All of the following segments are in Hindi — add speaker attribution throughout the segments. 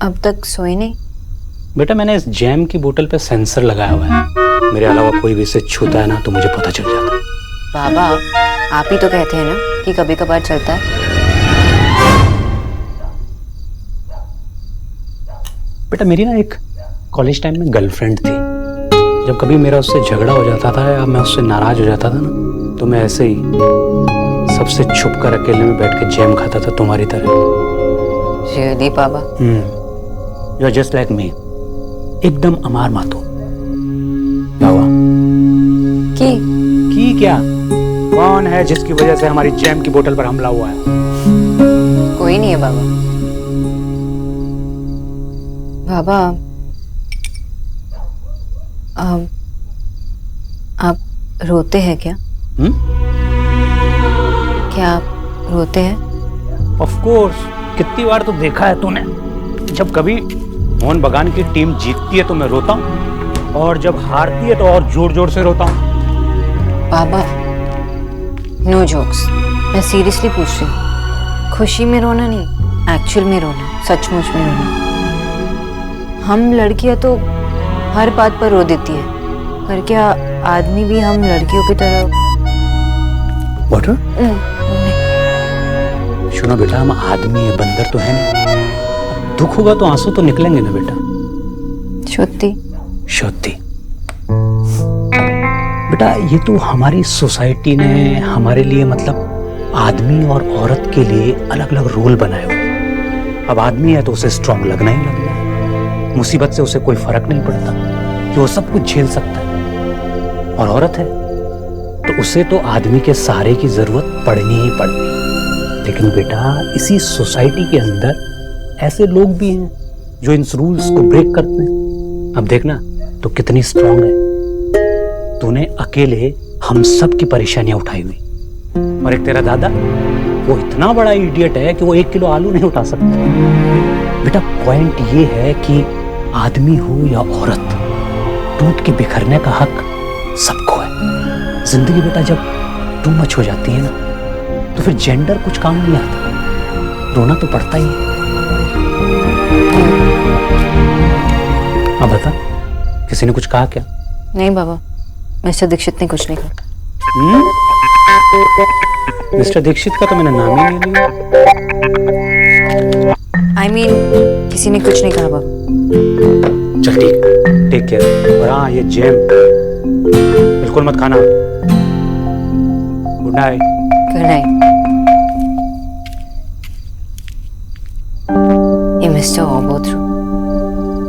Speaker 1: अब तक सोए नहीं?
Speaker 2: बेटा मैंने इस जैम की बोतल पे सेंसर लगाया हुआ है, मेरे अलावा कोई भी इसे छूता है ना तो मुझे पता चल जाता है।
Speaker 1: बाबा आप ही तो कहते हैं ना कि कभी कभार चलता है।
Speaker 2: बेटा मेरी ना एक कॉलेज टाइम में गर्लफ्रेंड थी। जब कभी मेरा उससे झगड़ा हो जाता था या मैं उससे नाराज हो जाता था ना तो मैं ऐसे ही सबसे छुप कर अकेले में बैठ के जैम खाता था तुम्हारी तरह।
Speaker 1: रियली बाबा?
Speaker 2: You are just like me, एकदम अमार मातो। क्या हुआ? की क्या? कौन है जिसकी वजह से हमारी जैम की बोतल पर हमला हुआ है?
Speaker 1: कोई नहीं है बाबा। बाबा आप रोते हैं क्या? क्या आप रोते हैं?
Speaker 2: ऑफ कोर्स, कितनी बार तो देखा है तूने। जब कभी मोहन बगान की टीम जीतती है तो मैं रोता हूँ और जब हारती है तो और जोर जोर से रोता हूँ।
Speaker 1: बाबा नो जोक्स, मैं सीरियसली पूछ रही हूँ। खुशी में रोना नहीं, एक्चुअल में रोना, सचमुच में रोना। हम लड़कियां तो हर बात पर रो देती है, पर क्या आदमी भी हम लड़कियों की तरह?
Speaker 2: वाटर? सुनो बेटा, हम आदमी है, बंदर तो है नहीं। दुख होगा तो आंसू तो निकलेंगे ना बेटा।
Speaker 1: सत्य
Speaker 2: सत्य बेटा, ये तो हमारी सोसाइटी ने हमारे लिए मतलब आदमी और औरत के लिए अलग अलग रोल बनाए हुए। अब आदमी है तो उसे स्ट्रांग लगना ही लगना है, मुसीबत से उसे कोई फर्क नहीं पड़ता कि वो सब कुछ झेल सकता है। और औरत है तो उसे तो आदमी के सहारे की जरूरत पड़नी ही पड़नी। लेकिन बेटा इसी सोसाइटी के अंदर ऐसे लोग भी हैं जो इन रूल्स को ब्रेक करते हैं। अब देखना तो कितनी स्ट्रांग है, तूने अकेले हम सब की परेशानियां उठाई हुई। और एक तेरा दादा, वो इतना बड़ा इडियट है कि वो 1 किलो आलू नहीं उठा सकता। बेटा पॉइंट ये है कि आदमी हो या औरत, टूट के बिखरने का हक सबको है। जिंदगी बेटा जब टू मच हो जाती है ना तो फिर जेंडर कुछ काम नहीं आता, रोना तो पड़ता ही है। अब बता, किसी ने कुछ कहा क्या?
Speaker 1: नहीं बाबा, मिस्टर दीक्षित ने कुछ नहीं कहा।
Speaker 2: मिस्टर दीक्षित का तो मैंने नाम ही नहीं लिया।
Speaker 1: I mean, किसी ने कुछ नहीं कहा बाबा।
Speaker 2: चल ठीक, टेक केयर। और हाँ, ये जैम बिल्कुल मत खाना। Good night.
Speaker 1: Good night. ये मिस्टर ऑबोथ्रो,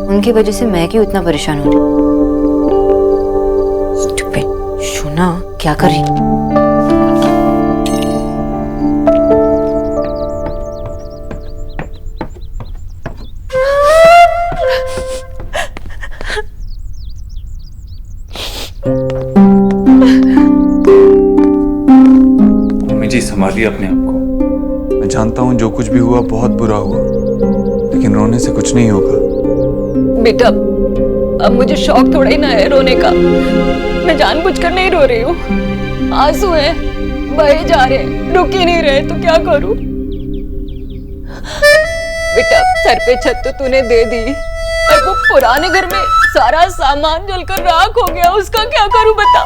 Speaker 1: उनकी वजह से मैं क्यों इतना परेशान हो रही? स्टूपिड, शोना क्या कर रही?
Speaker 3: जी संभालिए अपने आप को। मैं जानता हूँ जो कुछ भी हुआ बहुत बुरा हुआ, लेकिन रोने से कुछ नहीं होगा।
Speaker 4: बेटा अब मुझे शौक थोड़ा ही ना है रोने का, मैं जानबूझकर नहीं रो रही हूँ। आंसू हैं, बहे जा रहे हैं, रुक ही नहीं रहे, तो क्या करूँ? बेटा सर पे छत तो तूने दे दी, और वो पुराने घर में सारा सामान जलकर राख हो गया, उसका क्या करूँ बता?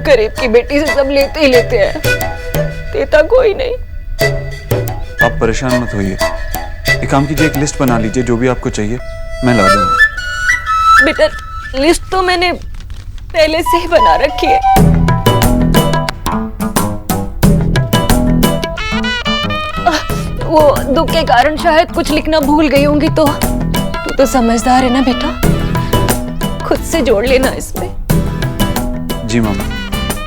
Speaker 4: गरीब की बेटी से सब लेते ही लेते हैं, देता कोई नहीं।
Speaker 3: आप परेशान मत होइए, एक काम कीजिए, एक लिस्ट बना लीजिए, जो भी आपको चाहिए मैं ला दूंगा।
Speaker 4: बेटा लिस्ट तो मैंने पहले से ही बना रखी है। वो दुख के कारण शायद कुछ लिखना भूल गई होंगी, तो तू तो समझदार है ना बेटा, खुद से जोड़ लेना इसमें।
Speaker 3: जी मामा।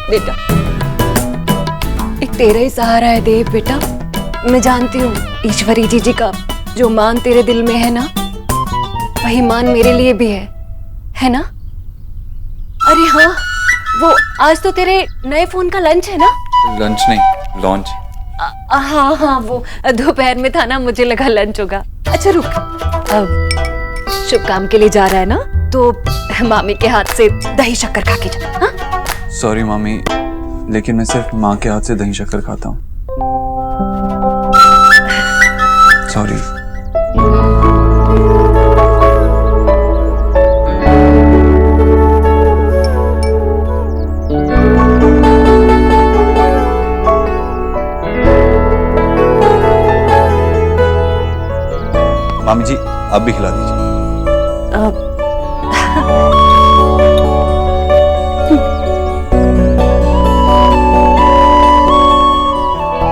Speaker 4: बेटा एक तेरा ही सहारा है देव बेटा, मैं जानती हूँ ईश्वरी जी का जो मान तेरे दिल में है ना, वही मान मेरे लिए भी है ना? अरे हाँ, वो आज तो तेरे नए फोन का लंच है ना?
Speaker 3: लंच नहीं, लॉन्च।
Speaker 4: हाँ हाँ, वो दोपहर में था ना, मुझे लगा लंच होगा। अच्छा रुक, अब शुभ काम के लिए जा रहा है ना, तो मामी के हाथ से दही शक्कर खा के जा। हाँ?
Speaker 3: सॉरी मामी, लेकिन मैं सिर्फ माँ के हाथ से दही शक्कर खाता हूँ। सॉरी। आप भी खिला दीजिए।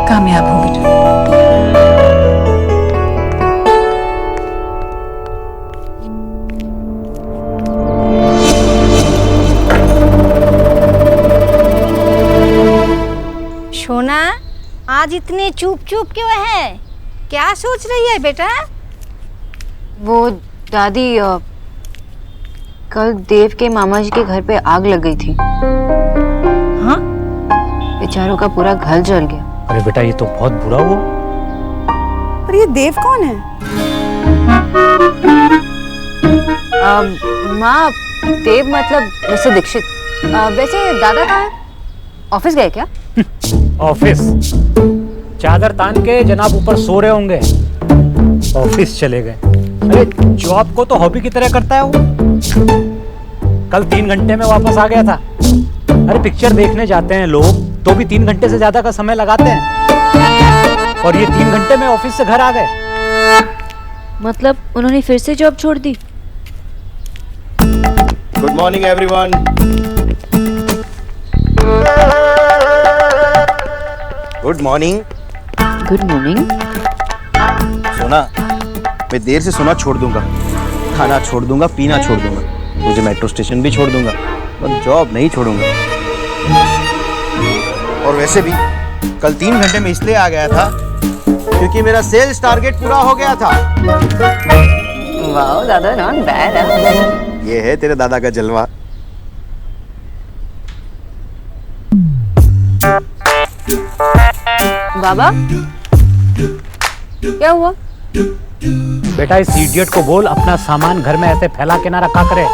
Speaker 5: कामयाब हो बेटा।
Speaker 6: सोना, आज इतनी चुप चुप क्यों है? क्या सोच रही है बेटा?
Speaker 1: वो दादी कल देव के मामा जी के घर पे आग लग गई थी।
Speaker 6: हाँ?
Speaker 1: बेचारों का पूरा घर जल गया।
Speaker 2: अरे बेटा ये तो बहुत बुरा हुआ।
Speaker 5: और ये देव कौन है?
Speaker 1: माँ, देव मतलब मिस्टर दीक्षित। वैसे दादा कहाँ है? ऑफिस गए क्या?
Speaker 2: ऑफिस चादर तान के जनाब ऊपर सो रहे होंगे, ऑफिस चले गए। अरे जॉब को तो हॉबी की तरह करता है वो। कल 3 घंटे में वापस आ गया था। अरे पिक्चर देखने जाते हैं लोग तो भी 3 घंटे से ज्यादा का समय लगाते हैं, और ये 3 घंटे में ऑफिस से घर आ गए।
Speaker 1: मतलब उन्होंने फिर से जॉब छोड़ दी?
Speaker 7: Good morning everyone. Good morning.
Speaker 1: Good morning.
Speaker 7: सोना, मैं देर से सोना छोड़ दूंगा, खाना छोड़ दूंगा, पीना छोड़ दूंगा, मुझे मेट्रो स्टेशन भी छोड़ दूंगा, पर जॉब नहीं छोड़ूंगा। और वैसे भी कल 3 घंटे में इसलिए आ गया था क्योंकि मेरा सेल्स टारगेट पूरा हो गया था।
Speaker 1: वाओ दादा, नॉट बैड।
Speaker 7: ये है तेरे दादा का जलवा।
Speaker 1: बाबा, क्या हुआ?
Speaker 2: बेटा इस इडियट को बोल अपना सामान घर में ऐसे फैला के ना रखा करे।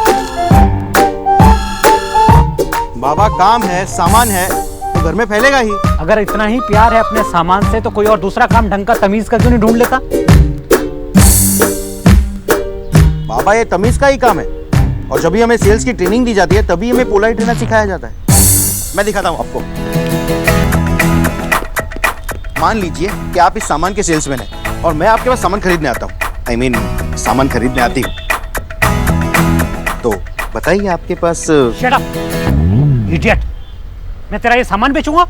Speaker 7: बाबा काम है, सामान है तो घर में फैलेगा ही।
Speaker 2: अगर इतना ही प्यार है अपने सामान से तो कोई और दूसरा काम ढंग का तमीज का क्यों नहीं ढूंढ लेता?
Speaker 7: बाबा ये तमीज का ही काम है, और जब भी हमें सेल्स की ट्रेनिंग दी जाती है तभी हमें पोलाइट रहना सिखाया जाता है। मैं दिखाता हूँ आपको। मान लीजिए कि आप इस सामान के सेल्समैन हैं और मैं आपके पास सामान खरीदने आता हूँ। सामान खरीदने आती हूँ, तो बताइए आपके पास।
Speaker 2: शट अप इडियट, मैं तेरा ये सामान बेचूंगा?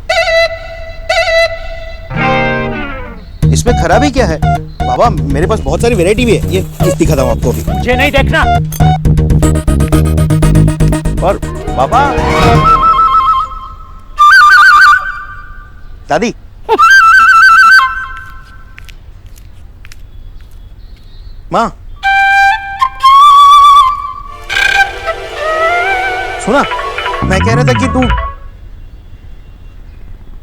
Speaker 7: इसमें खराबी क्या है बाबा? मेरे पास बहुत सारी वैरायटी भी है, ये दिखाता हूँ आपको अभी।
Speaker 2: मुझे नहीं देखना।
Speaker 7: और बाबा, दादी, माँ, सुना, मैं कह रहा था कि तू।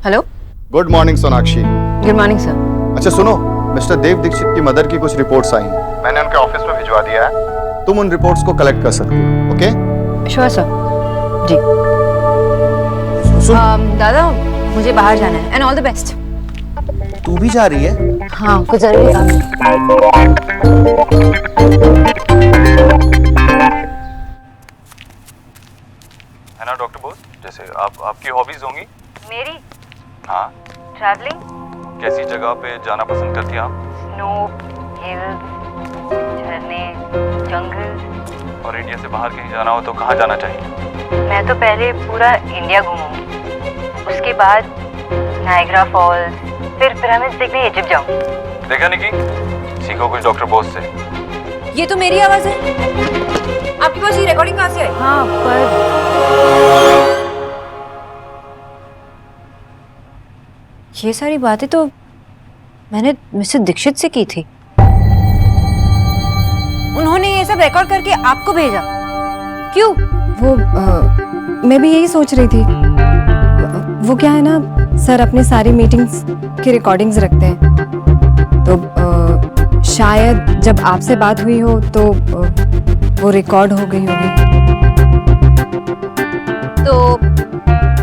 Speaker 1: Hello.
Speaker 8: Good morning Sonakshi.
Speaker 1: Good morning sir.
Speaker 8: अच्छा सुनो, मिस्टर देव दीक्षित की मदर की कुछ रिपोर्ट्स आई हैं, मैंने उनके ऑफिस में भिजवा दिया है। तुम उन रिपोर्ट्स को कलेक्ट कर सकती हो, ओके?
Speaker 1: Sure sir. जी। दादा, मुझे बाहर जाना है, एंड ऑल द बेस्ट।
Speaker 7: तू भी जा रही है?
Speaker 1: हाँ, कुछ जरूरी काम है।
Speaker 3: है ना डॉक्टर बोस? जैसे आपकी हॉबीज होंगी।
Speaker 1: मेरी?
Speaker 3: हाँ।
Speaker 1: ट्रैवलिंग।
Speaker 3: कैसी जगह पे जाना पसंद करती हैं आप?
Speaker 1: स्नो, हिल्स, झरने, जंगल।
Speaker 3: और इंडिया से बाहर कहीं जाना हो तो कहाँ जाना चाहिए?
Speaker 1: मैं तो पहले पूरा इंडिया घूमूंगी, उसके बाद नायग्रा फॉल्स, फिर पिरामिड्स देखने इजिप्ट जाऊंगी।
Speaker 3: देखा निकी, सीखो कुछ डॉक्टर बोस से।
Speaker 4: ये तो मेरी आवाज है। आपके पास ये रिकॉर्डिंग कहाँ से आई?
Speaker 1: हाँ, पर ये सारी बातें तो मैंने मिस्टर दीक्षित से की थी।
Speaker 4: उन्होंने ये सब रिकॉर्ड करके आपको भेजा, क्यों?
Speaker 5: वो मैं भी यही सोच रही थी। वो क्या है ना सर, अपने सारी मीटिंग्स की रिकॉर्डिंग्स रखते हैं, तो शायद जब आपसे बात हुई हो तो वो रिकॉर्ड हो गई होगी।
Speaker 1: तो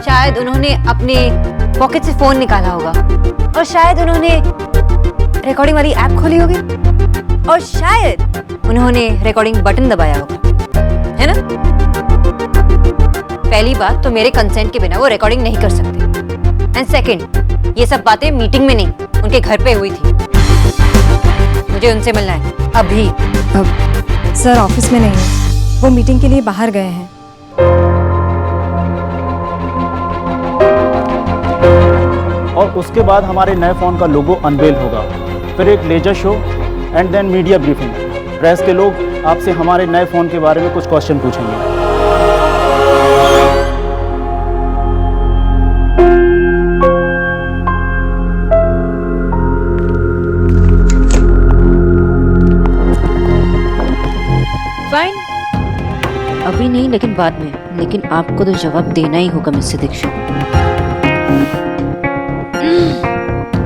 Speaker 1: शायद उन्होंने अपने पॉकेट से फोन निकाला होगा, और शायद उन्होंने रिकॉर्डिंग वाली ऐप खोली होगी, और शायद उन्होंने रिकॉर्डिंग बटन दबाया होगा, है ना? पहली बात तो मेरे कंसेंट के बिना वो रिकॉर्डिंग नहीं कर सकते, एंड सेकंड, ये सब बातें मीटिंग में नहीं, उनके घर पे हुई थी। मुझे उनसे मिलना है।
Speaker 6: अभी?
Speaker 5: सर ऑफिस में नहीं है, वो मीटिंग के लिए बाहर गए हैं।
Speaker 9: और उसके बाद हमारे नए फ़ोन का लोगो अनवेल होगा, फिर एक laser show and then media briefing. Press के लोग आपसे हमारे नए फ़ोन के बारे में कुछ क्वेश्चन पूछेंगे।
Speaker 1: फाइन, अभी नहीं लेकिन बाद में। लेकिन आपको तो जवाब देना ही होगा mister Dikshit.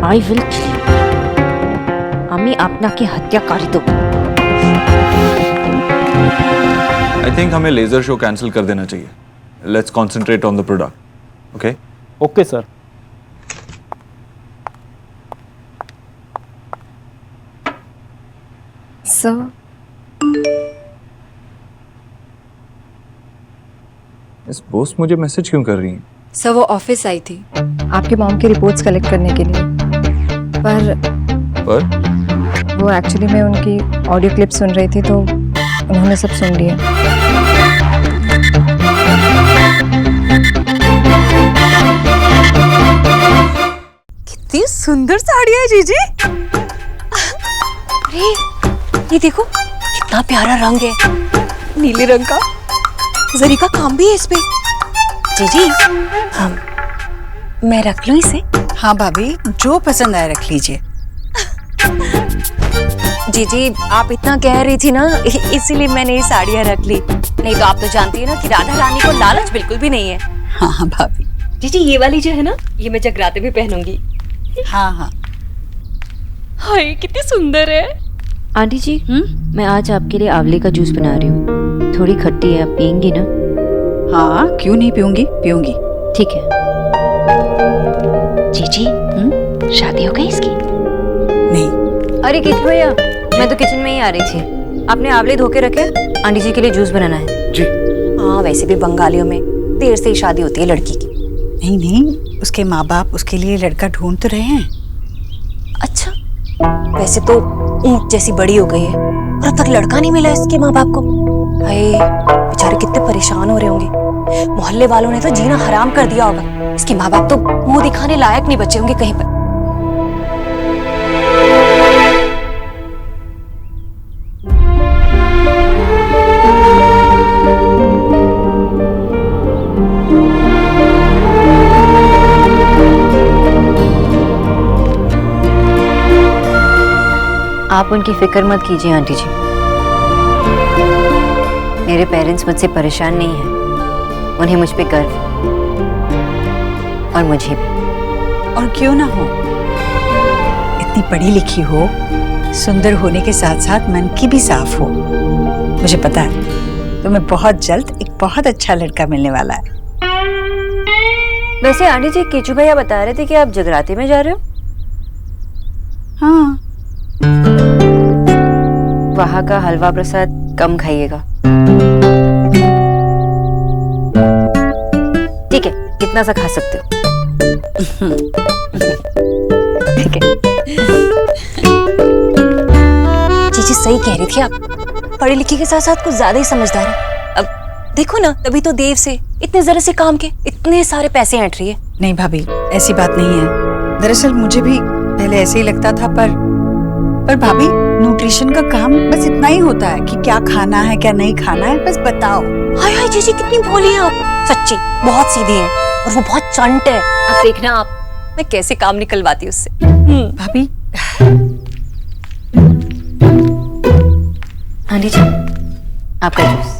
Speaker 1: I will kill you. আমি আপনাকে হত্যাকারী দেব।
Speaker 3: आई थिंक हमें लेजर शो कैंसिल कर देना चाहिए। Let's concentrate on the product. Okay?
Speaker 9: Okay sir.
Speaker 5: Sir
Speaker 3: इस बोस मुझे मैसेज क्यों कर रही हैं?
Speaker 4: सर वो ऑफिस आई थी।
Speaker 5: आपके मॉम की रिपोर्ट्स कलेक्ट करने के लिए, पर वो एक्चुअली मैं उनकी ऑडियो क्लिप सुन रही थी तो उन्होंने सब सुन लिया।
Speaker 6: कितनी सुंदर साड़ी है जीजी। अरे ये देखो कितना प्यारा रंग है, नीले रंग का। जरी का काम भी है इस पे। जीजी मैं रख लूं इसे?
Speaker 10: हाँ भाभी, जो पसंद आए रख लीजिए।
Speaker 6: जीजी आप इतना कह रही थी ना, इसीलिए मैंने ये साड़ियाँ रख ली। नहीं तो आप तो जानती है ना कि राधा रानी को लालच बिल्कुल भी नहीं है।
Speaker 10: हाँ हाँ भाभी।
Speaker 4: जीजी ये वाली जो है ना, ये मैं जगराते में पहनूंगी।
Speaker 10: हाँ हाँ।
Speaker 4: हाय कितनी सुंदर है।
Speaker 1: आंटी जी, मैं आज आपके लिए आंवले का जूस बना रही हूँ। थोड़ी खट्टी है, आप पियेंगी ना?
Speaker 10: हाँ क्यों नहीं पीऊंगी, पीऊंगी।
Speaker 1: ठीक है। जीजी, शादी हो गई इसकी?
Speaker 10: नहीं।
Speaker 1: अरे किचन भैया, मैं तो किचन में ही आ रही थी। आपने आंवले धो के रखे? आंटी जी के लिए जूस बनाना है।
Speaker 7: जी।
Speaker 6: हाँ वैसे भी बंगालियों में देर से ही शादी होती है लड़की की।
Speaker 10: नहीं नहीं, उसके माँ बाप उसके लिए लड़का ढूंढ तो रहे हैं।
Speaker 6: अच्छा, वैसे तो ऊंट जैसी बड़ी हो गई है और अब तक लड़का नहीं मिला इसके माँ बाप को। हाय बेचारे कितने परेशान हो रहे होंगे। मोहल्ले वालों ने तो जीना हराम कर दिया होगा। इसके माँ बाप तो मुंह दिखाने लायक नहीं बचे होंगे कहीं पर।
Speaker 1: आप उनकी फिक्र मत कीजिए आंटी जी। मेरे पेरेंट्स मुझसे परेशान नहीं हैं। उन्हें मुझ पे गर्व है और मुझे भी।
Speaker 10: और क्यों ना हो, इतनी पढ़ी लिखी हो, सुंदर होने के साथ साथ मन की भी साफ हो। मुझे पता है तुम्हें बहुत जल्द एक बहुत अच्छा लड़का मिलने वाला है।
Speaker 1: वैसे आंटी जी, केचू भैया बता रहे थे कि आप जगराते में जा रहे हो।
Speaker 10: हाँ।
Speaker 1: वहाँ का हलवा प्रसाद कम खाइएगा। ठीक है, कितना सा खा सकते हो।
Speaker 6: ठीक है। जीजी सही कह रही थी आप, पढ़ी लिखी के साथ साथ कुछ ज्यादा ही समझदार है। अब देखो ना, तभी तो देव से इतने जरा से काम के इतने सारे पैसे ऐंठ रही है।
Speaker 10: नहीं भाभी, ऐसी बात नहीं है। दरअसल मुझे भी पहले ऐसे ही लगता था, पर भाभी न्यूट्रिशन का काम बस इतना ही होता है कि क्या खाना है क्या नहीं खाना है, बस बताओ।
Speaker 6: हाय हाय जीजी कितनी भोली हैं आप, सच्ची बहुत सीधी हैं और वो बहुत चंट है। आप देखना आप, मैं कैसे काम निकलवाती उससे।
Speaker 10: भाभी
Speaker 1: आंटी जी, आपका जूस।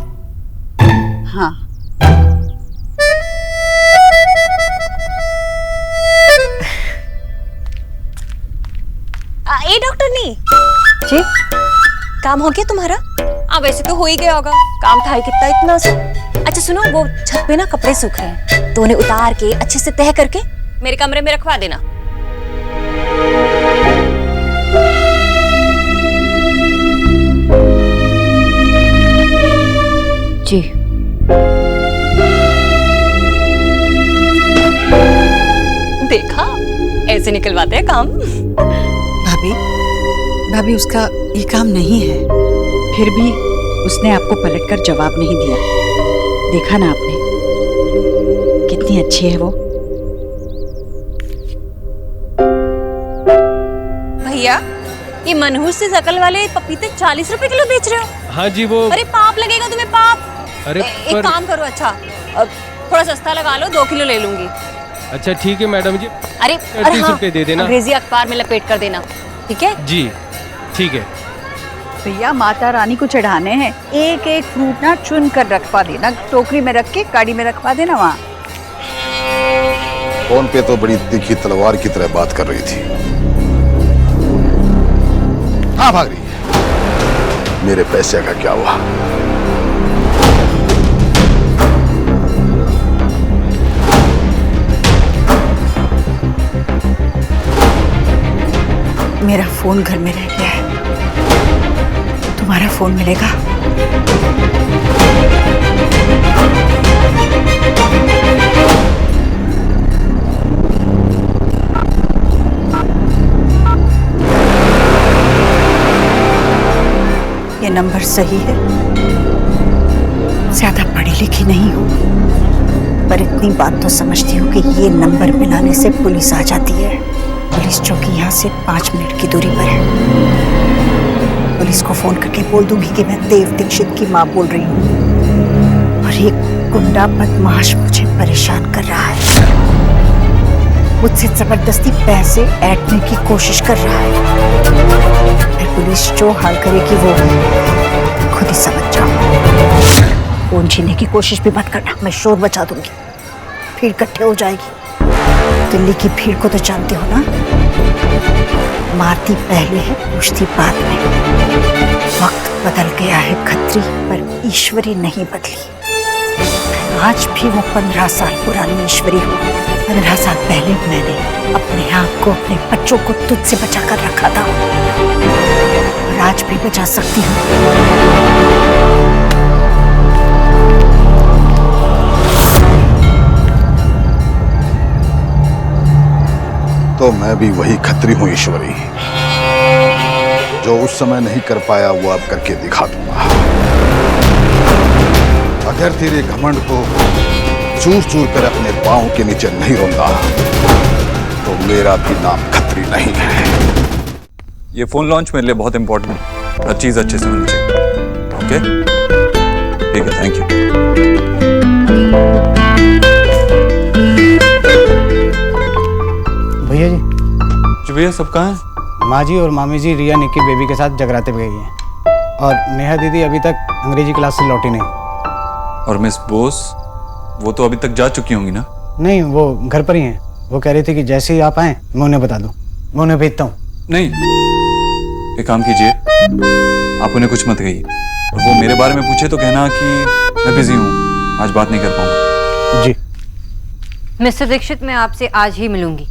Speaker 10: हाँ।
Speaker 6: ए डॉक्टरनी
Speaker 1: जी,
Speaker 6: काम हो गया तुम्हारा? वैसे तो हो ही गया होगा, काम था ही कितना इतना सा। अच्छा सुनो, वो छत पे ना कपड़े सूख रहे हैं तो उन्हें उतार के अच्छे से तह करके मेरे कमरे में रखवा देना।
Speaker 1: जी।
Speaker 6: देखा, ऐसे निकलवाते हैं काम।
Speaker 10: भाभी उसका ये काम नहीं है। फिर भी उसने आपको पलटकर जवाब नहीं दिया। देखा ना आपने कितनी अच्छी है वो।
Speaker 6: भैया, ये मनहूस से शकल वाले पपीते 40 रुपए किलो बेच रहे हो?
Speaker 11: हाँ जी वो।
Speaker 6: अरे पाप लगेगा तुम्हें, पाप।
Speaker 11: अरे
Speaker 6: एक काम करो, अच्छा थोड़ा सस्ता लगा लो, 2 किलो ले लूंगी।
Speaker 11: अच्छा ठीक है मैडम जी।
Speaker 6: अरे
Speaker 11: 30 रुपए दे देना।
Speaker 6: अंग्रेजी अखबार में लपेट कर देना, ठीक है?
Speaker 11: जी ठीक है।
Speaker 10: भैया माता रानी को चढ़ाने हैं, एक एक फ्रूट ना चुन कर रखवा देना, टोकरी में रख के गाड़ी में रखवा देना वहाँ।
Speaker 12: फोन पे तो बड़ी तीखी तलवार की तरह बात कर रही थी। हाँ भाग रही है। मेरे पैसे का क्या हुआ?
Speaker 10: मेरा फोन घर में रह गया है, तुम्हारा फोन मिलेगा? ये नंबर सही है। ज्यादा पढ़ी लिखी नहीं हूँ, पर इतनी बात तो समझती हूँ कि ये नंबर मिलाने से पुलिस आ जाती है। पुलिस चौकी यहाँ से 5 मिनट की दूरी पर है। पुलिस को फोन करके बोल दूंगी कि मैं देव दीक्षित की माँ बोल रही हूँ और ये गुंडा बदमाश मुझे परेशान कर रहा है, मुझसे जबरदस्ती पैसे ऐंठने की कोशिश कर रहा है। फिर पुलिस जो हाल करेगी वो खुद ही समझ जाओ। फोन छीनने की कोशिश भी मत करना, मैं शोर मचा दूंगी, भीड़ इकट्ठे हो जाएगी। दिल्ली की भीड़ को तो जानते हो ना, मारती पहले है पूछती बाद में। वक्त बदल गया है खत्री, पर ईश्वरी नहीं बदली। आज भी वो 15 साल पुरानी ईश्वरी हूँ। 15 साल पहले मैंने अपने आप को, अपने बच्चों को तुझसे बचा कर रखा था और आज भी बचा सकती हूँ।
Speaker 12: तो मैं भी वही खत्री हूं ईश्वरी, जो उस समय नहीं कर पाया वो अब करके दिखा दूंगा। अगर तेरे घमंड को चूर चूर कर अपने पांव के नीचे नहीं रौंदा तो मेरा भी नाम खत्री नहीं है।
Speaker 3: ये फोन लॉन्च मेरे लिए बहुत इंपॉर्टेंट है, हर चीज अच्छे से होनी चाहिए। ओके ठीक है, थैंक यू।
Speaker 9: भैया जी।
Speaker 3: जी भैया, सब कहाँ हैं?
Speaker 9: माँ जी और मामी जी रिया निक्की बेबी के साथ जगराते पे गई हैं और नेहा दीदी अभी तक अंग्रेजी क्लास से लौटी नहीं।
Speaker 3: और मिस बोस, वो तो अभी तक जा चुकी होंगी ना?
Speaker 9: नहीं, वो घर पर ही हैं। वो कह रही थी कि जैसे ही आप आए मैं उन्हें बता दूं, मैं उन्हें भेजता हूँ।
Speaker 3: नहीं, एक काम कीजिए, आप उन्हें कुछ मत कहिए, और वो मेरे बारे में पूछे तो कहना कि मैं बिजी हूँ, आज बात नहीं कर पाऊंगा।
Speaker 9: जी।
Speaker 1: मिस्टर दीक्षित, मैं आपसे आज ही मिलूंगी।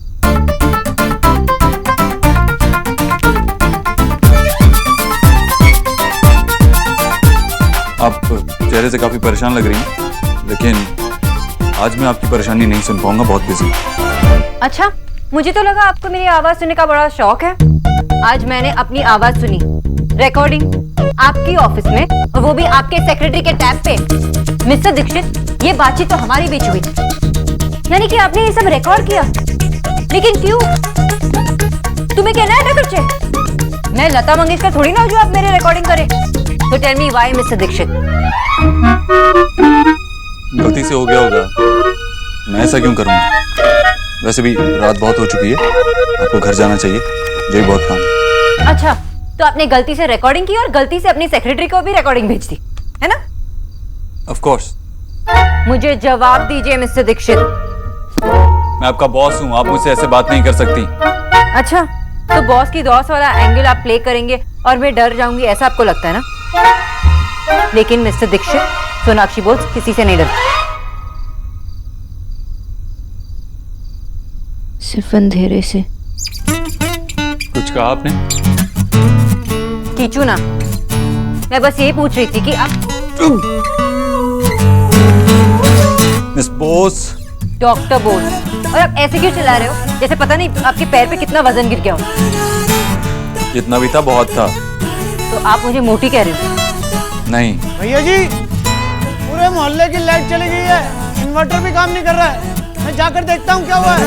Speaker 3: आप चेहरे से काफी परेशान लग रही हैं, लेकिन आज मैं आपकी परेशानी नहीं सुन पाऊंगा, बहुत बिजी हूं।
Speaker 1: अच्छा, मुझे तो लगा आपको मेरी आवाज सुनने का बड़ा शौक है। आज मैंने अपनी आवाज सुनी, रिकॉर्डिंग आपकी ऑफिस में, और वो भी आपके सेक्रेटरी के टैब पे। मिस्टर दीक्षित, ये बातचीत तो हमारे बीच हुई, यानी कि आपने ये सब रिकॉर्ड किया, लेकिन क्यों? तुम्हें क्या है बच्चे? मैं लता मंगेशकर थोड़ी ना हूं जो आप मेरे रिकॉर्डिंग करें। तो tell me why mister Dikshit?
Speaker 3: गलती से हो गया होगा, मैं ऐसा क्यों करूंगा? वैसे भी रात बहुत हो चुकी है, आपको घर जाना चाहिए, मुझे भी बहुत काम है।
Speaker 1: अच्छा, तो आपने गलती से रिकॉर्डिंग की और गलती से अपनी सेक्रेटरी को भी रिकॉर्डिंग भेज दी, है ना?
Speaker 3: Of course.
Speaker 1: मुझे जवाब दीजिए मिस्टर दीक्षित।
Speaker 3: मैं आपका बॉस हूँ, आप मुझसे ऐसे बात नहीं कर सकती।
Speaker 1: अच्छा, तो बॉस की दौस वाला एंगल आप प्ले करेंगे और मैं डर जाऊंगी, ऐसा आपको लगता है ना? लेकिन मिस्टर दीक्षित, सोनाक्षी बोस किसी से नहीं डरती, सिर्फ अंधेरे से।
Speaker 3: कुछ कहा आपने?
Speaker 1: कीचू ना, मैं बस यही पूछ रही थी कि आप
Speaker 3: मिस बोस।
Speaker 1: डॉक्टर बोस, और आप ऐसे क्यों चिल्ला रहे हो जैसे पता नहीं आपके पैर पे कितना वजन गिर गया हो?
Speaker 3: जितना भी था बहुत था,
Speaker 1: तो आप मुझे मोटी कह रहे हो?
Speaker 3: नहीं।
Speaker 13: भैया जी, पूरे मोहल्ले की लाइट चली गई है, इन्वर्टर भी काम नहीं कर रहा है। मैं जाकर देखता हूँ क्या हुआ है।